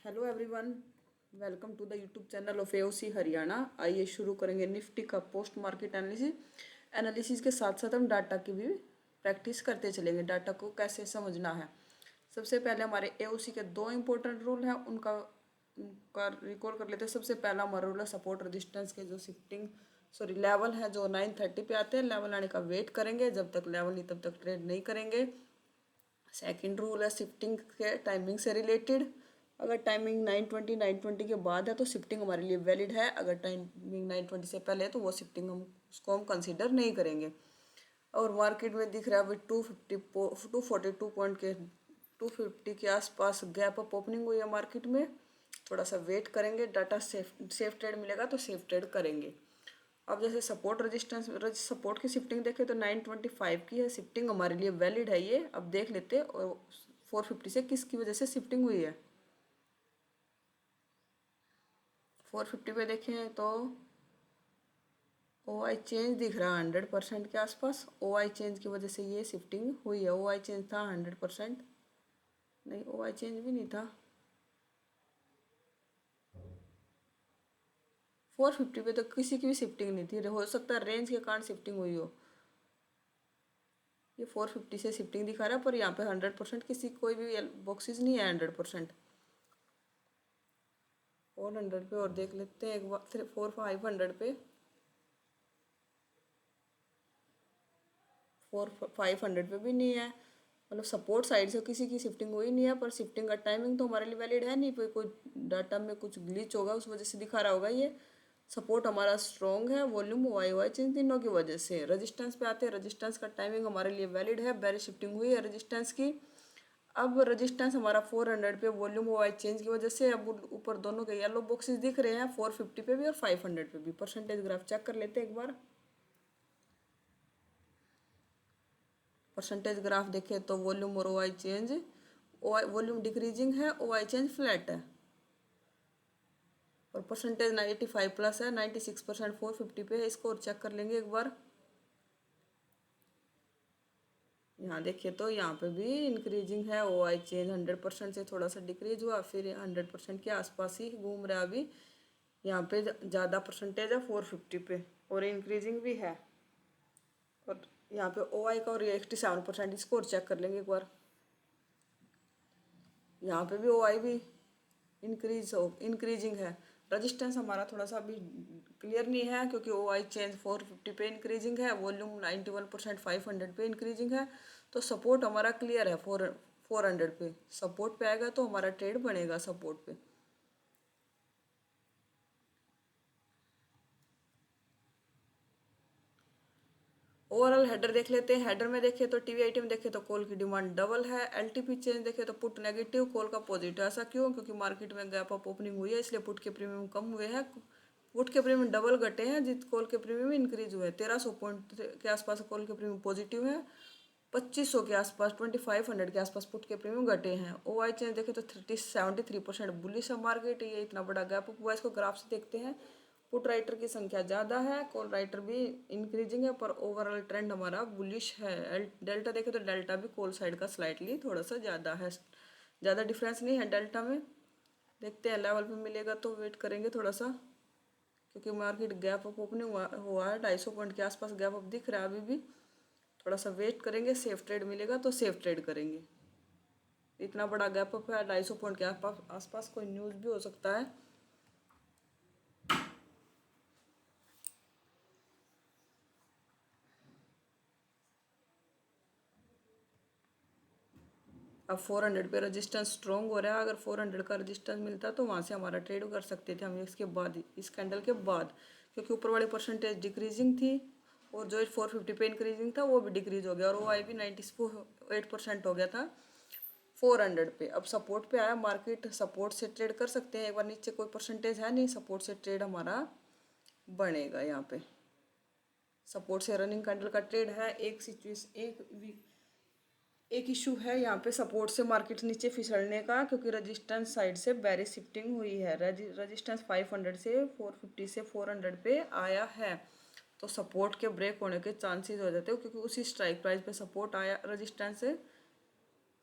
Hello everyone, welcome to the YouTube channel of AOC Haryana. आइए शुरू करेंगे निफ्टी का पोस्ट मार्केट एनालिसिस के साथ साथ हम डाटा की भी प्रैक्टिस करते चलेंगे। डाटा को कैसे समझना है, सबसे पहले हमारे एओसी के दो इंपॉर्टेंट रूल हैं, उनका रिकॉल कर लेते हैं। सबसे पहला हमारा रूल है सपोर्ट रेजिस्टेंस के जो लेवल है जो 930 पे आते हैं। लेवल आने का वेट करेंगे, जब तक लेवल नहीं तब तक ट्रेड नहीं करेंगे। सेकंड रूल है शिफ्टिंग के टाइमिंग से रिलेटेड। अगर टाइमिंग 920 के बाद है तो शिफ्टिंग हमारे लिए वैलिड है। अगर टाइमिंग 920 से पहले है तो वो शिफ्टिंग हम कंसीडर नहीं करेंगे। और मार्केट में दिख रहा है अभी 242 पॉइंट के 250 के आसपास गैप अप ओपनिंग हुई है मार्केट में। थोड़ा सा वेट करेंगे, डाटा सेफ ट्रेड मिलेगा तो सेफ ट्रेड करेंगे। अब जैसे सपोर्ट की शिफ्टिंग देखें तो 925 की है शिफ्टिंग, हमारे लिए वैलिड है ये। अब देख लेते हैं और 450 से किसकी वजह से शिफ्टिंग हुई है। 450 पे देखें तो ओ आई चेंज दिख रहा है 100% के आसपास। ओ आई चेंज की वजह से ये शिफ्टिंग हुई है। ओ आई चेंज था 100%, नहीं ओ आई चेंज भी नहीं था। 450 पे तो किसी की भी शिफ्टिंग नहीं थी, हो सकता है रेंज के कारण शिफ्टिंग हुई हो। ये 450 से शिफ्टिंग दिखा रहा है, पर यहाँ पे 100% किसी कोई भी बॉक्सेस नहीं है 100%। 400 पे और देख लेते हैं एक बार, 500 पे 500 पे भी नहीं है। मतलब सपोर्ट साइड से किसी की शिफ्टिंग हुई नहीं है, पर शिफ्टिंग का टाइमिंग तो हमारे लिए वैलिड है नहीं। कोई डाटा में कुछ ग्लिच होगा उस वजह से दिखा रहा होगा ये। सपोर्ट हमारा स्ट्रॉन्ग है, वॉल्यूम वाई वाई चेंज तीनों की वजह से। रेजिस्टेंस पे आते हैं, रेजिस्टेंस का टाइमिंग हमारे लिए वैलिड है, बेरिश शिफ्टिंग हुई है रेजिस्टेंस की। अब रेजिस्टेंस हमारा 400 पे वॉल्यूम वाई चेंज की वजह से। अब ऊपर दोनों के येलो बॉक्सेस दिख रहे हैं, 450 पे भी और 500 पे भी। परसेंटेज ग्राफ चेक कर लेते हैं एक बार। परसेंटेज ग्राफ देखें तो वॉल्यूम और ओ आई चेंज, वॉल्यूम डिक्रीजिंग है, ओ आई चेंज फ्लैट है। और परसेंटेज 95 प्लस है, 96% 450 पे है। इसको और चेक कर लेंगे एक बार। यहाँ देखिए तो यहाँ पे भी इंक्रीजिंग है, ओ आई चेंज 100% से थोड़ा सा डिक्रीज हुआ, फिर 100% के आसपास ही घूम रहा है अभी। यहाँ पे ज़्यादा परसेंटेज है 450 पे, और इंक्रीजिंग भी है। और यहाँ पे ओ आई का और 87%, इसको और चेक कर लेंगे एक बार। यहाँ पे भी ओ आई भी इंक्रीजिंग है। रजिस्टेंस हमारा थोड़ा सा अभी क्लियर नहीं है, क्योंकि ओ आई चेंज 450 पे इंक्रीजिंग है, वॉल्यूम 91% 500 पे इंक्रीजिंग है। तो सपोर्ट हमारा क्लियर है 400 पे। सपोर्ट पे आएगा तो हमारा ट्रेड बनेगा सपोर्ट पे। ओवरऑल हेडर देख लेते हैं। हेडर में देखें तो टीवी आइटम देखें तो कॉल की डिमांड डबल है। एलटीपी चेंज देखें तो पुट नेगेटिव, कॉल का पॉजिटिव। ऐसा क्यों? क्योंकि मार्केट में गैप अप ओपनिंग हुई है, इसलिए पुट के प्रीमियम कम हुए हैं। पुट के प्रीमियम डबल घटे हैं, जित कॉल के प्रीमियम इंक्रीज हुए हैं। 1300 पॉइंट के आसपास कॉल के प्रीमियम पॉजिटिव है। 2500 के आसपास 2500 के आसपास पुट के प्रीमियम घटे हैं। ओ आई चेंज देखें तो 73% बुलिश है मार्केट। ये इतना बड़ा गैप अप हुआ, इसको ग्राफ से देखते हैं। पुट राइटर की संख्या ज़्यादा है, कॉल राइटर भी इंक्रीजिंग है, पर ओवरऑल ट्रेंड हमारा बुलिश है। डेल्टा देखें तो डेल्टा भी कॉल साइड का स्लाइटली थोड़ा सा ज़्यादा है, ज़्यादा डिफरेंस नहीं है डेल्टा में। देखते हैं लेवल पे मिलेगा तो वेट करेंगे थोड़ा सा, क्योंकि मार्केट गैप अप ओपनिंग हुआ है। 250 पॉइंट के आसपास गैप अप दिख रहा है अभी भी। थोड़ा सा वेट करेंगे, सेफ ट्रेड मिलेगा तो सेफ ट्रेड करेंगे। इतना बड़ा गैप अप है 250 पॉइंट के आसपास, कोई न्यूज़ भी हो सकता है। अब 400 पे रजिस्टेंस स्ट्रॉन्ग हो रहा है। अगर 400 का रजिस्टेंस मिलता तो वहाँ से हमारा ट्रेड कर सकते थे हम इसके बाद, इस कैंडल के बाद, क्योंकि ऊपर वाली परसेंटेज डिक्रीजिंग थी और जो 450 पे इंक्रीजिंग था वो भी डिक्रीज हो गया, और वो आई भी 98% हो गया था 400 पे। अब सपोर्ट पे आया मार्केट, सपोर्ट से ट्रेड कर सकते हैं एक बार। नीचे कोई परसेंटेज है नहीं, सपोर्ट से ट्रेड हमारा बनेगा। यहाँ पे सपोर्ट से रनिंग कैंडल का ट्रेड है। एक इशू है यहाँ पे सपोर्ट से मार्केट नीचे फिसलने का, क्योंकि रेजिस्टेंस साइड से बेरिश शिफ्टिंग हुई है। रेजिस्टेंस 500 से 450 से 400 पे आया है, तो सपोर्ट के ब्रेक होने के चांसेस हो जाते हैं, क्योंकि उसी स्ट्राइक प्राइस पे सपोर्ट आया, रेजिस्टेंस से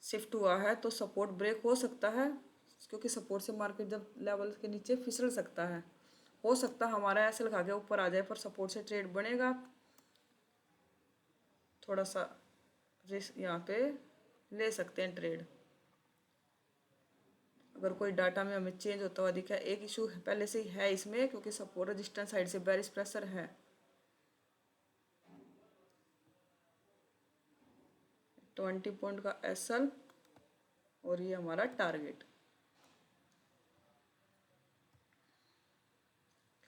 शिफ्ट हुआ है, तो सपोर्ट ब्रेक हो सकता है। क्योंकि सपोर्ट से मार्केट जब लेवल के नीचे फिसल सकता है। हो सकता है हमारा ऐसे लगा के ऊपर आ जाए, पर सपोर्ट से ट्रेड बनेगा। थोड़ा सा रिस्क यहाँ पे ले सकते हैं ट्रेड। अगर कोई डाटा में हमें चेंज होता हुआ दिखा, एक इशू पहले से ही है इसमें, क्योंकि सपोर्ट रेजिस्टेंस साइड से बेरिश प्रेशर है। 20 पॉइंट का एसएल और ये हमारा टारगेट,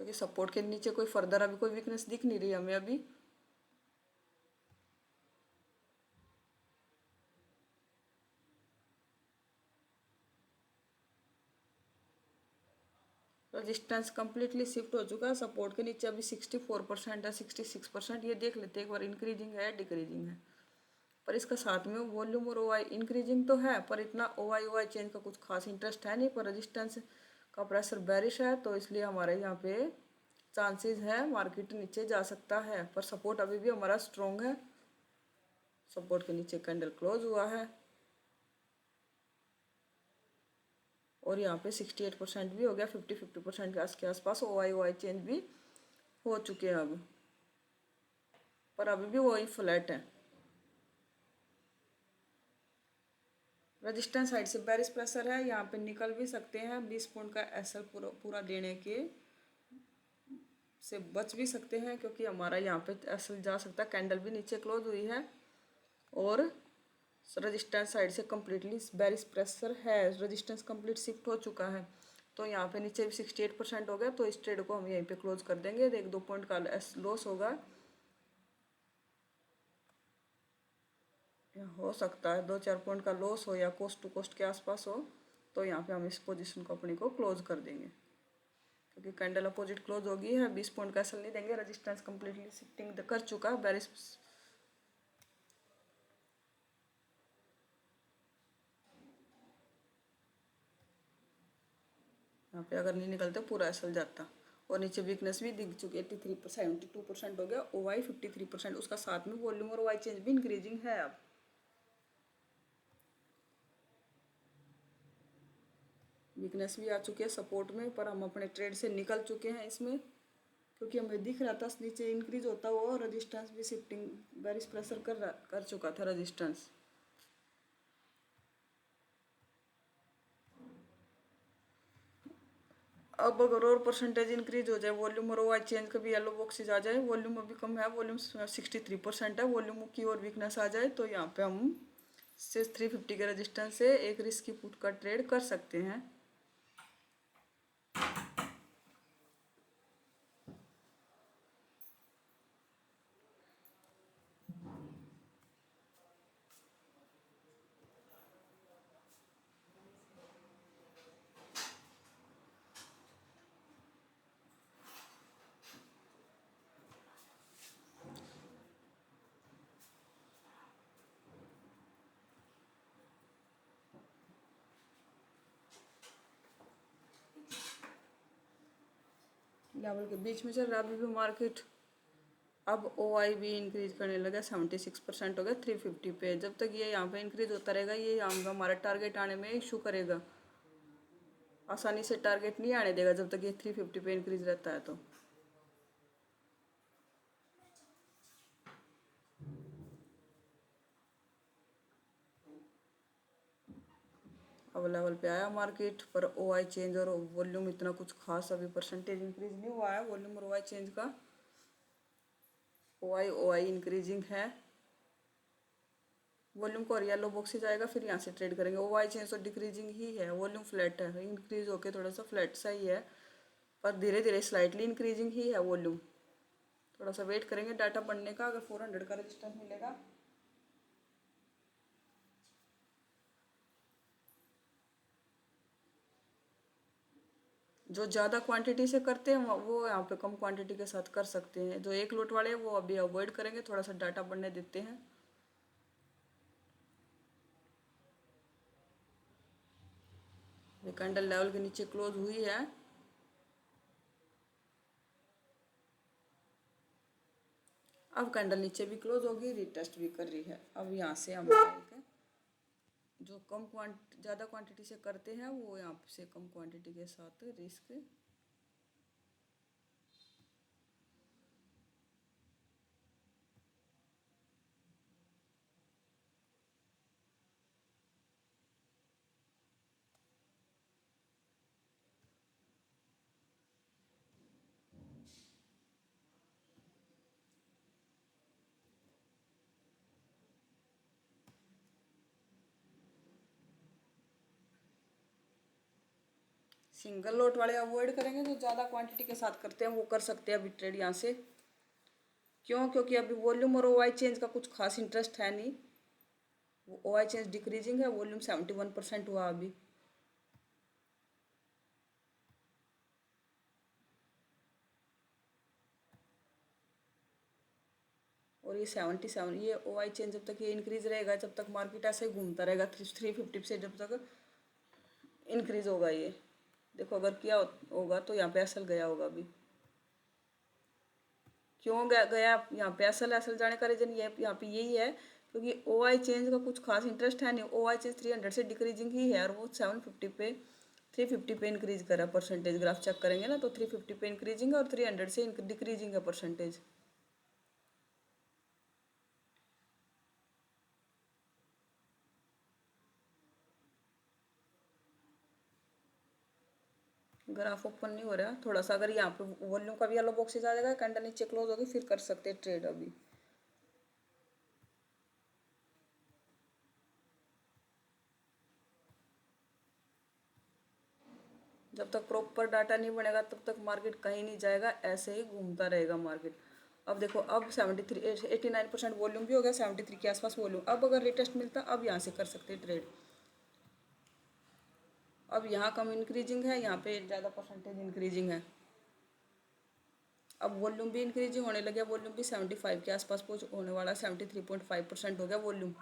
क्योंकि सपोर्ट के नीचे कोई फर्दर अभी कोई वीकनेस दिख नहीं रही हमें अभी। रेजिस्टेंस कंप्लीटली शिफ्ट हो चुका है, सपोर्ट के नीचे अभी 64% है, 66%। ये देख लेते हैं एक बार इंक्रीजिंग है डिक्रीजिंग है। पर इसका साथ में वॉल्यूम और ओआई इंक्रीजिंग तो है, पर इतना ओआई चेंज का कुछ खास इंटरेस्ट है नहीं। पर रेजिस्टेंस का प्रेशर बेरिश है, तो इसलिए हमारे यहाँ पे चांसेस है मार्केट नीचे जा सकता है। पर सपोर्ट अभी भी हमारा स्ट्रॉन्ग है। सपोर्ट के नीचे कैंडल क्लोज हुआ है और यहाँ पे 68% भी हो गया, 50% के आसपास ओआई चेंज भी हो चुके हैं अब, पर अभी भी वही फ्लैट है। रेजिस्टेंस साइड से बेरिश प्रेशर है, यहाँ पे निकल भी सकते हैं। 20 पॉइंट का एसएल पूरा देने के से बच भी सकते हैं, क्योंकि हमारा यहाँ पे एसएल जा सकता है। कैंडल भी नीचे क्लोज हुई है और रेजिस्टेंस साइड से कम्प्लीटली बेरिश प्रेशर है। रेजिस्टेंस कंप्लीट शिफ्ट हो चुका है, तो यहाँ पे नीचे भी 68% हो गया। तो इस ट्रेड को हम यहीं पे क्लोज कर देंगे। 1-2 पॉइंट का लॉस होगा, हो सकता है 2-4 पॉइंट का लॉस हो या कोस्ट टू कोस्ट के आसपास हो। तो यहाँ पे हम इस पोजीशन को अपनी को क्लोज कर देंगे, क्योंकि कैंडल अपोजिट क्लोज होगी है। 20 पॉइंट का एसएल नहीं देंगे, रेजिस्टेंस कंप्लीटली शिफ्टिंग कर चुका है बेरिश। यहाँ पे अगर नहीं निकलते पूरा एसएल जाता। और नीचे वीकनेस भी दिख चुकी है, 72% हो गया। ओवाई 53%, उसका साथ में वॉल्यूम और वाई चेंज भी इंक्रीजिंग है। अब वीकनेस भी आ चुकी है सपोर्ट में, पर हम अपने ट्रेड से निकल चुके हैं इसमें, क्योंकि हमें दिख रहा था नीचे इंक्रीज होता हुआ और रेजिस्टेंस भी शिफ्टिंग बेरिश प्रेशर कर चुका था रेजिस्टेंस। अब अगर और परसेंटेज इंक्रीज हो जाए, वॉल्यूम और वाई चेंज कभी येलो बॉक्सेज आ जाए, वॉल्यूम अभी कम है, वॉल्यूम 63% है, वॉल्यूम की और वीकनेस आ जाए, तो यहाँ पे हम से 350 के रेजिस्टेंस से एक रिस्क की पुट का ट्रेड कर सकते हैं। लेवल के बीच में चल रहा अभी भी मार्केट। अब ओआई भी इंक्रीज करने लगा, 76% हो गया 350 पे। जब तक ये यहाँ पे इंक्रीज होता रहेगा, ये हमारा टारगेट आने में इशू करेगा। आसानी से टारगेट नहीं आने देगा जब तक ये 350 पे इंक्रीज रहता है। तो अब लेवल पे आया मार्केट, पर ओआई चेंज और वॉल्यूम इतना कुछ खास अभी परसेंटेज इंक्रीज नहीं हुआ है वॉल्यूम और ओआई चेंज का। ओआई इंक्रीजिंग है, वॉल्यूम को और येलो बॉक्स जाएगा, फिर यहाँ से ट्रेड करेंगे। ओआई चेंज तो डिक्रीजिंग ही है, वॉल्यूम फ्लैट है, इंक्रीज होके थोड़ा सा फ्लैट सा ही है, पर धीरे धीरे स्लाइटली इंक्रीजिंग ही है वॉल्यूम। थोड़ा सा वेट करेंगे डाटा बनने का, अगर 400 का रेजिस्टेंस मिलेगा। जो ज़्यादा क्वांटिटी से करते हैं वो यहाँ पे कम क्वांटिटी के साथ कर सकते हैं। जो एक लोट वाले हैं वो अभी अवॉइड करेंगे, थोड़ा सा डाटा बनने देते हैं। ये कैंडल लेवल के नीचे क्लोज हुई है, अब कैंडल नीचे भी क्लोज होगी, रिटेस्ट भी कर रही है। अब यहाँ से हमारा एक जो कम ज़्यादा क्वांटिटी से करते हैं वो यहाँ से कम क्वांटिटी के साथ रिस्क। सिंगल लॉट वाले अवॉइड करेंगे, जो ज़्यादा क्वांटिटी के साथ करते हैं वो कर सकते हैं अभी ट्रेड यहाँ से। क्यों? क्योंकि अभी वॉल्यूम और ओआई चेंज का कुछ खास इंटरेस्ट है नहीं। ओआई चेंज डिक्रीजिंग है, वॉल्यूम 71% हुआ अभी। और ये 77, ये ओआई चेंज जब तक ये इंक्रीज रहेगा, जब तक मार्केट ऐसे ही घूमता रहेगा 350 से जब तक इंक्रीज होगा ये। देखो अगर किया होगा तो यहाँ पे एसएल गया होगा अभी। क्यों गया यहाँ पे एसएल? एसएल जाने का रीजन ये यहाँ पे यही है क्योंकि ओआई चेंज का कुछ खास इंटरेस्ट है नहीं। ओआई चेंज 300 से डिक्रीजिंग ही है और वो 750 पे 350 पे इंक्रीज करा परसेंटेज। ग्राफ चेक करेंगे ना तो 350 पे इंक्रीजिंग है और 300 से डिक्रीजिंग है परसेंटेज। ग्राफ ओपन नहीं हो रहा थोड़ा सा। अगर यहाँ पे वॉल्यूम का भी येलो बॉक्सेज आ जाएगा, कैंडल नीचे क्लोज होगी, फिर कर सकते हैं ट्रेड अभी। जब तक प्रॉपर डाटा नहीं बनेगा तब तक मार्केट कहीं नहीं जाएगा, ऐसे ही घूमता रहेगा मार्केट। अब देखो अब 89% वॉल्यूम भी हो गया, 73 के आसपास वॉल्यूम। अब अगर रिटेस्ट मिलता अब यहाँ से कर सकते हैं ट्रेड। अब यहाँ कम इंक्रीजिंग है, यहाँ पे ज़्यादा परसेंटेज इंक्रीजिंग है। अब वॉल्यूम भी इंक्रीजिंग होने लगे, वॉल्यूम भी 75 के आसपास पहुँच होने वाला, 73.5% हो गया वॉल्यूम।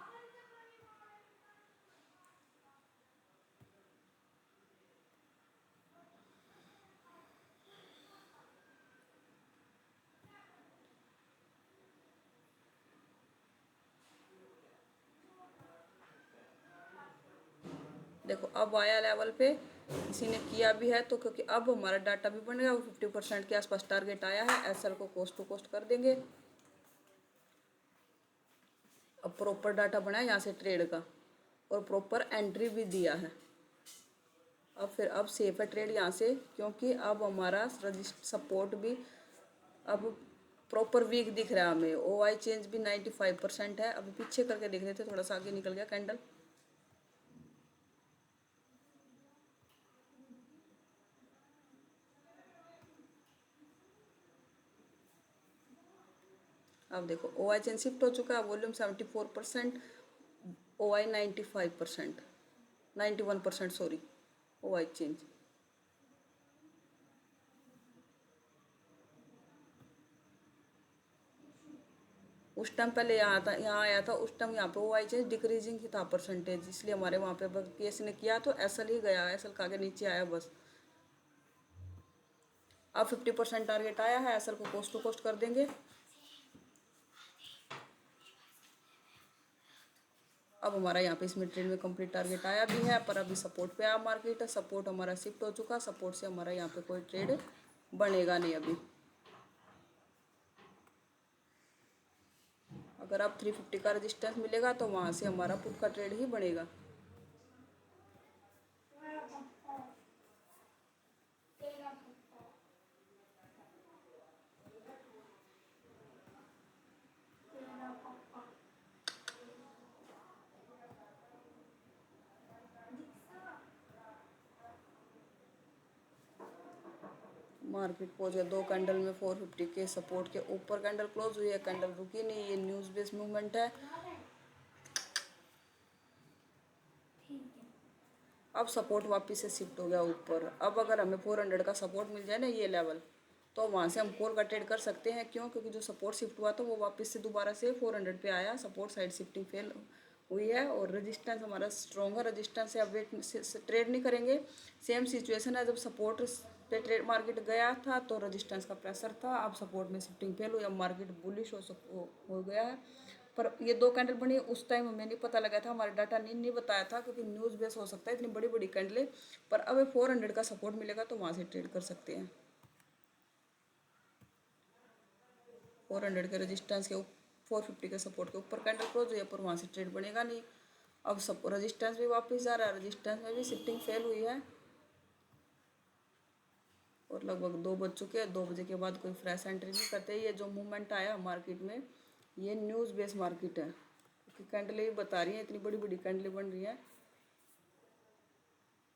देखो अब आया लेवल पे, किसी ने किया भी है तो, क्योंकि अब हमारा डाटा भी बन गया, वो 50% के आसपास टारगेट आया है। एसएल को कोस्ट टू कोस्ट कर देंगे। अब प्रॉपर डाटा बना है यहाँ से ट्रेड का और प्रॉपर एंट्री भी दिया है। अब फिर अब सेफ है ट्रेड यहाँ से, क्योंकि अब हमारा सपोर्ट भी अब प्रॉपर वीक दिख रहा है हमें। ओआई चेंज भी 95% है। अभी पीछे करके देख रहे थे, थोड़ा सा आगे निकल गया कैंडल। अब देखो ओआई चेंज शिफ्ट हो चुका है, volume 74%, OI 95%, 91% sorry, OI change. उस टाइम पहले यहाँ आया था, उस टाइम यहाँ पे ओआई चेंज डिक्रीजिंग ही था परसेंटेज, इसलिए हमारे वहाँ पे केस ने किया तो एसएल ही गया, एसएल का आगे नीचे आया बस। अब 50% टारगेट आया है, एसएल को कोस्ट टू कोस्ट कर देंगे। अब हमारा यहाँ पे इसमें ट्रेड में कंप्लीट टारगेट आया भी है, पर अभी सपोर्ट पे आया मार्केट। सपोर्ट हमारा शिफ्ट हो चुका, सपोर्ट से हमारा यहाँ पे कोई ट्रेड बनेगा नहीं अभी। अगर अब 350 का रेजिस्टेंस मिलेगा तो वहाँ से हमारा पुट का ट्रेड ही बनेगा। मार्केट पहुंच गया 2 कैंडल में 450 के सपोर्ट के ऊपर कैंडल क्लोज हुई है। कैंडल रुकी नहीं, ये न्यूज़ बेस्ड मूवमेंट है। अब सपोर्ट वापस से शिफ्ट हो गया ऊपर। अब अगर हमें 400 का सपोर्ट मिल जाए ना, ये लेवल, तो वहाँ से हम कॉल का ट्रेड कर सकते हैं। क्यों? क्योंकि जो सपोर्ट शिफ्ट हुआ तो वो वापस से दोबारा से 400 पे आया। सपोर्ट साइड शिफ्टिंग फेल हुई है और रेजिस्टेंस हमारा स्ट्रॉन्ग है। रेजिस्टेंस से अब वेट ट्रेड नहीं करेंगे। सेम सिचुएशन है, जब सपोर्ट पे ट्रेड मार्केट गया था तो रेजिस्टेंस का प्रेशर था, अब सपोर्ट में शिफ्टिंग फेल हुई, अब मार्केट बुलिश हो गया है। पर ये 2 कैंडल बनी उस टाइम हमें नहीं पता लगा था, हमारा डाटा नहीं बताया था, क्योंकि न्यूज़ बेस हो सकता है इतनी बड़ी बड़ी कैंडलें। पर अब 400 का सपोर्ट मिलेगा तो वहाँ से ट्रेड कर सकते हैं। 400 के रेजिस्टेंस के 450 के सपोर्ट के ऊपर कैंडल क्लोज हुई है, पर वहाँ से ट्रेड बनेगा नहीं। अब सब रेजिस्टेंस भी वापस जा रहा है, रेजिस्टेंस में भी शिफ्टिंग फेल हुई है और लगभग 2 बज चुके हैं। 2 बजे के बाद कोई फ्रेश एंट्री नहीं करते। ये जो मूवमेंट आया मार्केट में, ये न्यूज़ बेस्ड मार्केट है, क्योंकि कैंडलें भी बता रही हैं, इतनी बड़ी बड़ी कैंडलें बन रही हैं।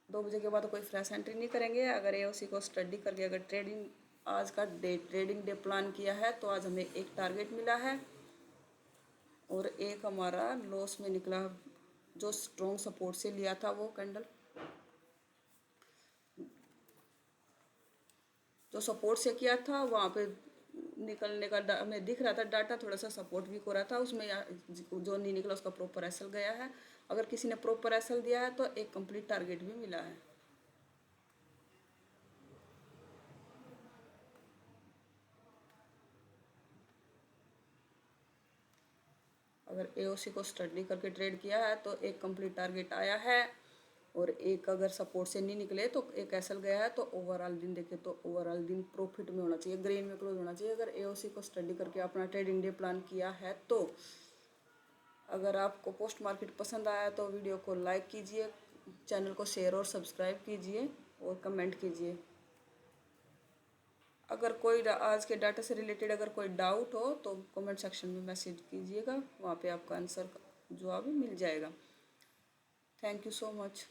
2 बजे के बाद कोई फ्रेश एंट्री नहीं करेंगे। अगर एओसी को स्टडी करके अगर ट्रेडिंग आज का ट्रेडिंग डे प्लान किया है तो आज हमें एक टारगेट मिला है और एक हमारा लॉस में निकला। जो स्ट्रॉन्ग सपोर्ट से लिया था वो कैंडल, जो सपोर्ट से किया था वहाँ पे निकलने का हमें दिख रहा था डाटा, थोड़ा सा सपोर्ट वीक हो रहा था उसमें, जो नहीं निकला उसका प्रॉपर एसएल गया है। अगर किसी ने प्रॉपर एसएल दिया है तो एक कंप्लीट टारगेट भी मिला है। अगर एओसी को स्टडी करके ट्रेड किया है तो एक कंप्लीट टारगेट आया है और एक अगर सपोर्ट से नहीं निकले तो एक एसएल गया है। तो ओवरऑल दिन देखे तो ओवरऑल दिन प्रॉफिट में होना चाहिए, ग्रीन में क्लोज होना चाहिए अगर एओसी को स्टडी करके अपना ट्रेडिंग डे प्लान किया है तो। अगर आपको पोस्ट मार्केट पसंद आया तो वीडियो को लाइक कीजिए, चैनल को शेयर और सब्सक्राइब कीजिए और कमेंट कीजिए। अगर कोई आज के डाटा से रिलेटेड अगर कोई डाउट हो तो कमेंट सेक्शन में मैसेज कीजिएगा, वहाँ पे आपका आंसर जवाब मिल जाएगा। Thank you so much.